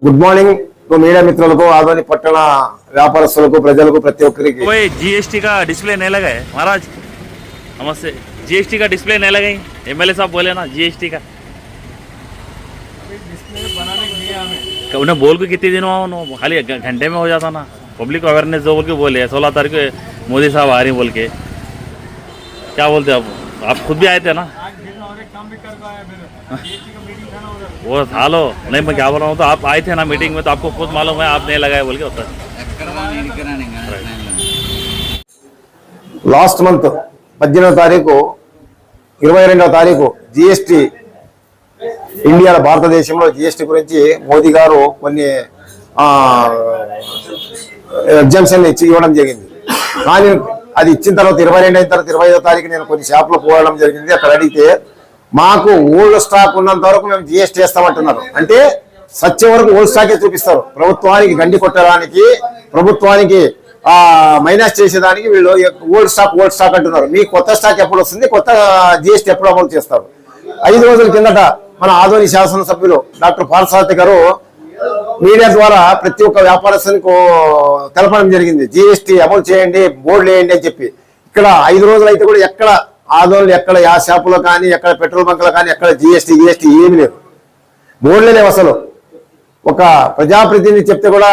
Good morning media మిత్రులకు ఆదోని పట్టణ వ్యాపారస్తులకు ప్రజలకు ప్రతి ఒక్కరికి जीएसटी का डिस्प्ले नहीं लगा है महाराज नमस्ते। जीएसटी का डिस्प्ले नहीं लगाई एमएलए साहब बोले ना जीएसटी का डिस्प्ले बनाने के लिए हमें उन्हें बोल के कितने दिन हुआ खाली घंटे में हो जाता ना। पब्लिक अवेयरनेस जो बोल के बोले 16 तारीख को मोदी साहब आ रही बोल के क्या बोलते आप खुद भी आए थे ना। आज फिर और एक काम भी कर पाया फिर जीएसटी का मीटिंग था ना उधर वो था लो नहीं मैं क्या बोल रहा हूँ तो आप आए थे ना मीटिंग में तो आपको खुद मालूम है आप नहीं लगाए बोल के होता है। లాస్ట్ మంత్ 18వ తారీఖు 22వ తారీఖు జిఎస్టి ఇండియా భారతదేశంలో జిఎస్టి గురించి మోదీ గారు కొన్ని ఎగ్జామ్షన్ ఇవ్వడం జరిగింది. కానీ అది ఇచ్చిన తర్వాత 22 అయిన తర్వాత 25వ తారీఖు నేను కొన్ని షాపులో పోవడం జరిగింది. అక్కడ అడిగితే మాకు ఓల్డ్ స్టాక్ ఉన్నంత వరకు మేము జిఎస్టీ వేస్తామంటున్నారు. అంటే సత్యం వరకు ఓల్డ్ స్టాకే చూపిస్తారు. ప్రభుత్వానికి గండి కొట్టడానికి ప్రభుత్వానికి మైనస్ చేసేదానికి వీళ్ళు ఓల్డ్ స్టాక్ అంటున్నారు. మీ కొత్త స్టాక్ ఎప్పుడు వస్తుంది, కొత్త జిఎస్టీ ఎప్పుడు అమలు చేస్తారు? 5 రోజుల కిందట మన ఆదోని శాసనసభ్యులు డాక్టర్ పార్థసారథి గారు మీడియా ద్వారా ప్రతి ఒక్క వ్యాపారస్తునికి తెలపడం జరిగింది. జిఎస్టీ అమలు చేయండి, బోర్డు వేయండి అని చెప్పి. ఇక్కడ 5 రోజులు అయితే కూడా ఎక్కడ ఆదోని ఎక్కడ యా షాపులో కానీ ఎక్కడ పెట్రోల్ బంకులో కానీ ఎక్కడ జిఎస్టీ ఏమి లేదు, బోర్డులే లేవు. అసలు ఒక ప్రజాప్రతినిధి చెప్తే కూడా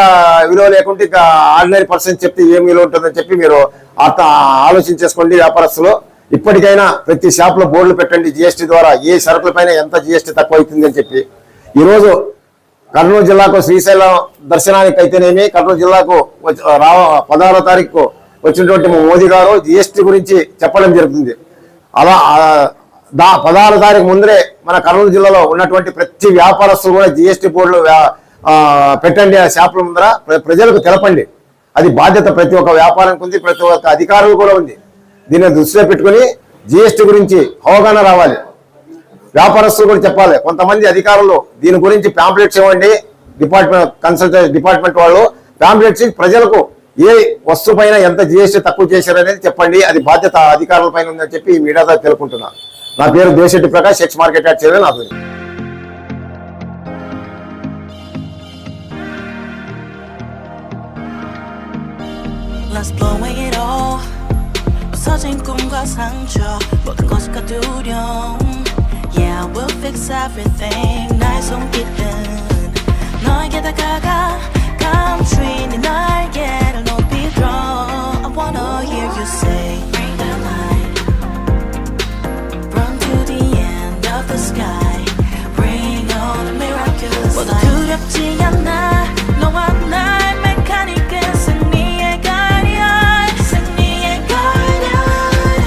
విలువ లేకుంటే ఇక ఆర్డినరీ పర్సన్ చెప్తే ఏం విలువ ఉంటుందని చెప్పి మీరు ఆలోచించేసుకోండి. వ్యాపారస్తులు ఇప్పటికైనా ప్రతి షాప్లో బోర్డులు పెట్టండి. జిఎస్టీ ద్వారా ఏ సరుకులపైన ఎంత జిఎస్టీ తక్కువ అవుతుంది అని చెప్పి. ఈరోజు కర్నూలు జిల్లాకు శ్రీశైలం దర్శనానికి అయితేనేమి, కర్నూలు జిల్లాకు 16వ తారీఖు వచ్చినటువంటి మోదీ గారు జిఎస్టీ గురించి చెప్పడం జరుగుతుంది. అలా 16వ తారీఖు ముందరే మన కర్నూలు జిల్లాలో ఉన్నటువంటి ప్రతి వ్యాపారస్తులు కూడా జిఎస్టీ బోర్డులు పెట్టండి. ఆ షాపుల ముందర ప్రజలకు తెలపండి. అది బాధ్యత ప్రతి ఒక్క వ్యాపారానికి ఉంది, ప్రతి ఒక్క అధికారులు కూడా ఉంది. దీన్ని దృష్టిలో పెట్టుకుని జిఎస్టీ గురించి అవగాహన రావాలి. వ్యాపారస్తులు కూడా చెప్పాలి. కొంతమంది అధికారులు దీని గురించి ప్యాంప్లెట్స్ ఇవ్వండి, డిపార్ట్మెంట్ వాళ్ళు ప్యాంప్లెట్స్ ప్రజలకు ఏ వస్తువు పైన ఎంత జిఎస్టీ తక్కువ చేశారనేది చెప్పండి. అది బాధ్యత అధికారుల పైన ఉందని చెప్పి ఈ మీడియా ద్వారా తెలుపుకుంటున్నాను. నా పేరు Desetti Prakash, X market yard chairman Adoni. Let's blow it all. 부서진 꿈과 상처 모든 것이 두려움. Yeah, we'll fix everything. 나의 손길은 너에게 다가가 감추인 네 날개를 높이 들어. I wanna hear you say bring the light. Run to the end of the sky. Bring on the miraculous light. 모두 두렵지 않아 너와 나의 메카닉은 승리의 guardian. 승리의 guardian.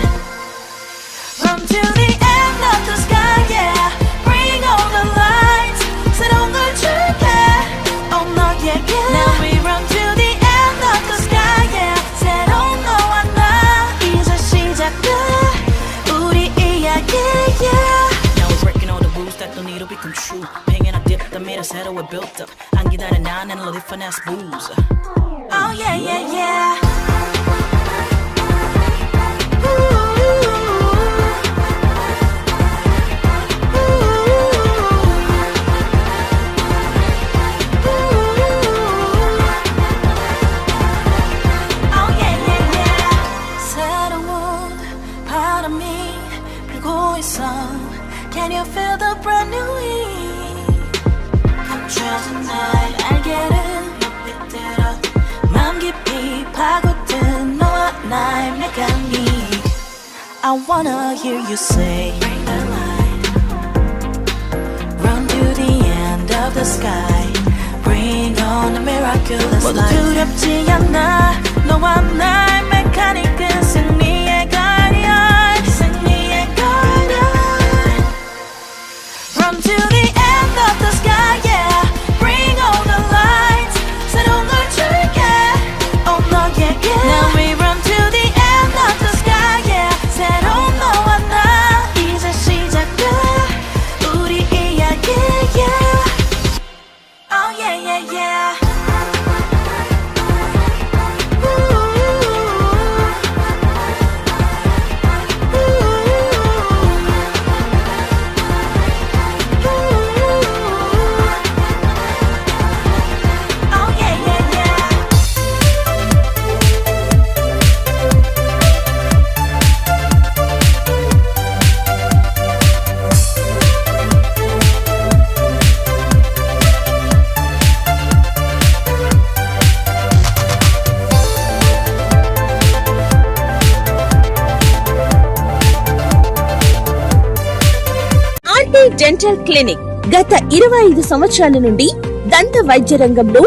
Run to the end of the sky, yeah. Bring on the lights. 새로운 걸 줄게. Oh 너에게. Now we run to the end of the sky, yeah. 새로운 너와 나 이제 시작돼 우리 이야기, yeah. Now we're breaking all the rules that don't need to become true. Pinging a dip, the meter set we built up. 안 기다려 난 and all the finesse booze. Oh yeah, yeah, yeah. Can you feel the brand new heat? Just tonight 알게는 빛들어 맘 깊이 파고든 너와 나의 메카닉. I wanna hear you say bring the light. Run to the end of the sky. Bring on the miraculous light. 모두 두렵지 않아 너와 나의 메카닉은 승리의 guardian. 승리의 guardian. Run to the end of the sky, yeah. Bring all the lights. 새로운 걸 줄게. Oh 너에게. Now we run to the end of the sky, yeah. 새로운 너와 나 이제 시작돼 우리 이야기, yeah. Oh yeah, yeah, yeah. Dental clinic గత 25 సంవత్సరాల నుండి దంత వైద్య రంగంలో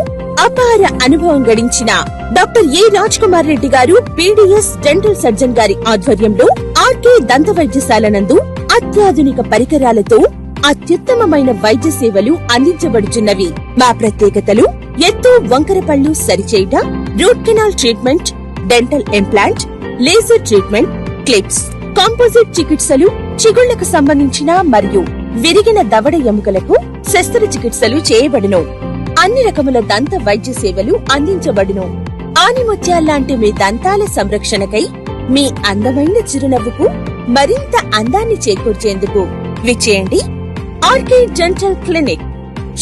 అపార అనుభవం గడించిన doctor ఏ రాజ్ కుమార్ రెడ్డి గారు PDS dental surgeon గారి ఆధ్వర్యంలో ఆర్కే దంత వైద్యశాల నందు అత్యాధునిక పరికరాలతో అత్యుత్తమమైన వైద్య సేవలు అందించబడుచున్నవి. మా ప్రత్యేకతలు ఎత్తు వంకర పళ్ళు సరిచేయుట, root canal treatment, dental implant, laser treatment, clips, composite చికిత్సలు, చిగుళ్లకు సంబంధించిన మరియు విరిగిన దవడ ఎముకలకు శస్త్రచికిత్సలు చేయబడును. అన్ని రకముల దంత వైద్య సేవలు అందించబడును. ఆనిముత్యాల్లాంటి మీ దంతాల సంరక్షణకై మీ అందమైన చిరునవ్వుకు మరింత అందాన్ని చేకూర్చేందుకు విచ్చేయండి RK dental clinic.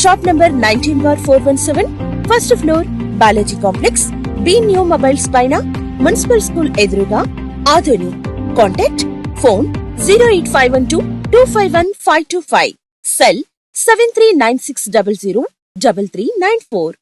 Shop number 19/417, first floor, Balaji complex, B new mobiles పైన, మున్సిపల్ స్కూల్ ఎదురుగా, ఆదోని. Contact phone 08512251525, cell 7396003394.